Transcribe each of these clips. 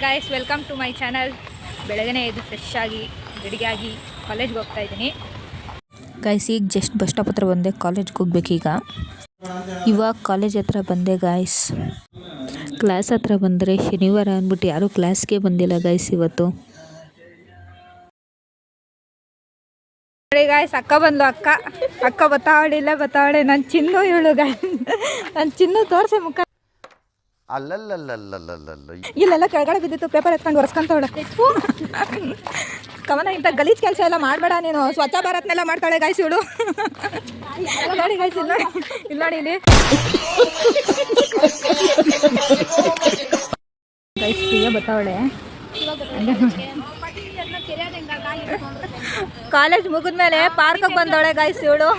Guys, welcome to my channel. ಬೆಳಗ್ಗೆ ಎದ್ದು fresh ಆಗಿ ರೆಡಿಯಾಗಿ ಕಾಲೇಜ್ಗೆ ಹೋಗ್ತಾ ಇದ್ದೀನಿ ಗಾಯ್ಸ್. ಈಗ ಜಸ್ಟ್ ಬಸ್ ಸ್ಟಾಪ್ ಹತ್ರ ಬಂದೆ, ಕಾಲೇಜ್ಗೆ ಹೋಗ್ಬೇಕೀಗ. ಇವಾಗ ಕಾಲೇಜ್ ಹತ್ರ ಬಂದೆ ಗಾಯ್ಸ್. ಕ್ಲಾಸ್ ಹತ್ರ ಬಂದರೆ ಶನಿವಾರ ಅಂದ್ಬಿಟ್ಟು ಯಾರೂ ಕ್ಲಾಸ್ಗೆ ಬಂದಿಲ್ಲ ಗಾಯ್ಸ್ ಇವತ್ತು. ನೋಡಿ ಗಾಯ್ಸ್, ಅಕ್ಕ ಬಂದ್ಲು. ಅಕ್ಕ ಬತ್ತಾವಳೆ ನನ್ನ ಚಿನ್ನು ಇವಳು ಗಾಯ್ಸ್. ನನ್ನ ಚಿನ್ನು ತೋರಿಸಿ ಮುಖ. ಇಲ್ಲೆಲ್ಲ ಕೆಳಗಡೆ ಬಿದ್ದಿತ್ತು, ಪೇಪರ್ ಎತ್ಕೊಂಡು ಒರೆಸ್ಕೊಂತವಳೆ. ಕವನ ಇಂಥ ಗಲೀಜ್ ಕೆಲಸ ಎಲ್ಲ ಮಾಡಬೇಡ ನೀನು. ಸ್ವಚ್ಛ ಭಾರತ್ನೆಲ್ಲ ಮಾಡ್ತಾಳೆ ಗಾಯ್ಸ್ ಇವಳು. ನೋಡಿ ಗಾಯ್ಸ್, ಇಲ್ಲಿ ನೋಡಿ ಇಲ್ಲಿ ಗೈಸ್, ಪ್ರಿಯ ಬತ್ತಾವಳೆ. ಕಾಲೇಜ್ ಮುಗಿದ್ಮೇಲೆ ಪಾರ್ಕ್ ಬಂದವಳೆ ಗಾಯ್ಸ್ ಇವಳು.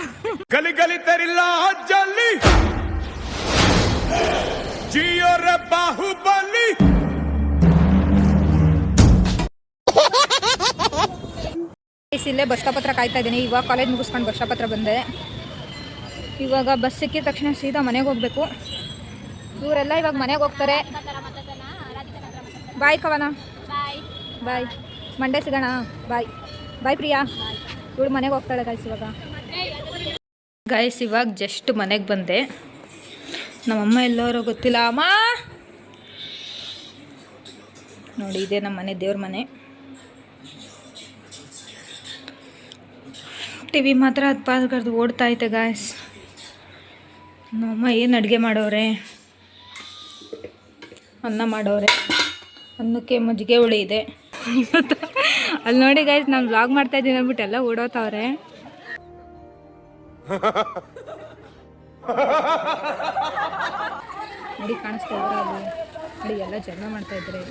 ಬಾಹುಬಲಿ ಇಲ್ಲೇ ಬಸ್ ಸ್ಟಾಪ್ ಹತ್ರ ಕಾಯ್ತಾ ಇದ್ದೀನಿ. ಇವಾಗ ಕಾಲೇಜ್ ಮುಗಿಸ್ಕೊಂಡು ಬಸ್ ಸ್ಟಾಪ್ ಹತ್ರ ಬಂದೆ. ಇವಾಗ ಬಸ್ ಸಿಕ್ಕಿದ ತಕ್ಷಣ ಸೀದಾ ಮನೆಗೆ ಹೋಗ್ಬೇಕು. ಇವರೆಲ್ಲ ಇವಾಗ ಮನೆಗೆ ಹೋಗ್ತಾರೆ. ಬಾಯ್ ಕವನ, ಬಾಯ್. ಮಂಡೇ ಸಿಗೋಣ. ಬಾಯ್ ಪ್ರಿಯಾ. ಇವಳು ಮನೆಗೆ ಹೋಗ್ತಾಳೆ ಗಾಯ್ಸ್ ಇವಾಗ. ಗಾಯ್ಸ್, ಇವಾಗ ಜಸ್ಟ್ ಮನೆಗೆ ಬಂದೆ. ನಮ್ಮಮ್ಮ ಎಲ್ಲರೂ ಗೊತ್ತಿಲ್ಲ. ಅಮ್ಮ ನೋಡಿ, ಇದೆ ನಮ್ಮ ಮನೆ, ದೇವ್ರ ಮನೆ. ಟಿವಿ ಮಾತ್ರ ಅದು ಪಾಸ್ಗರ್ದು ಓಡ್ತಾ ಐತೆ ಗಾಯ್ಸ್. ನಮ್ಮಮ್ಮ ಏನು ಅಡುಗೆ ಮಾಡೋರೆ, ಅನ್ನ ಮಾಡೋರೆ. ಅನ್ನಕ್ಕೆ ಮಜ್ಜಿಗೆ ಹುಳಿ ಇದೆ. ಅಲ್ಲಿ ನೋಡಿ ಗಾಯ್ಸ್, ನಾನು ವ್ಲಾಗ್ ಮಾಡ್ತಾ ಇದ್ದೀನಿ ಅಂದ್ಬಿಟ್ಟು ಎಲ್ಲ ಓಡೋತವ್ರೆ. ನೋಡಿ ಕಾಣಿಸ್ತಾ ಇದ್ದಾರೆ ಅಲ್ಲಿ. ನೋಡಿ ಎಲ್ಲ ಜನ ಮಾಡ್ತಾ ಇದ್ದಾರೆ.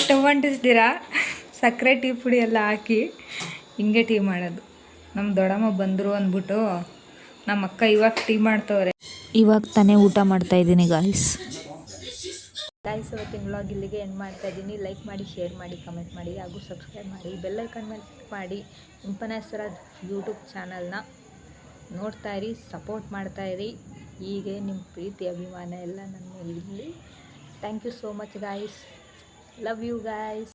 ಸ್ಟವ್ ಅಂಟಿಸ್ತೀರಾ, ಸಕ್ಕರೆ ಟೀ ಪುಡಿ ಎಲ್ಲ ಹಾಕಿ ಹಿಂಗೆ ಟೀ ಮಾಡೋದು. ನಮ್ಮ ದೊಡ್ಡಮ್ಮ ಬಂದರು ಅಂದ್ಬಿಟ್ಟು ನಮ್ಮ ಅಕ್ಕ ಇವಾಗ ಟೀ ಮಾಡ್ತವ್ರೆ. ಇವಾಗ ತಾನೇ ಊಟ ಮಾಡ್ತಾ ಇದ್ದೀನಿ ಗಾಯ್ಸ್. ಇವತ್ತಿನ ವ್ಲಾಗ್ ಇಲ್ಲಿಗೆ ಎಂಡ್ ಮಾಡ್ತಾ ಇದ್ದೀನಿ. ಲೈಕ್ ಮಾಡಿ, ಶೇರ್ ಮಾಡಿ, ಕಮೆಂಟ್ ಮಾಡಿ ಹಾಗೂ ಸಬ್ಸ್ಕ್ರೈಬ್ ಮಾಡಿ. ಬೆಲ್ ಐಕಾನ್ ಮೇಲೆ ಕ್ಲಿಕ್ ಮಾಡಿ ಇಂಪನಸ್ರಾಜ್ ಯೂಟ್ಯೂಬ್ ಚಾನಲ್ನ ನೋಡ್ತಾ ಇರಿ, ಸಪೋರ್ಟ್ ಮಾಡ್ತಾಯಿರಿ. ಹೀಗೆ ನಿಮ್ಮ ಪ್ರೀತಿ ಅಭಿಮಾನ ಎಲ್ಲ ನನ್ನ ಮೇಲೆ ಇರಲಿ. Thank you so much guys. Love you guys.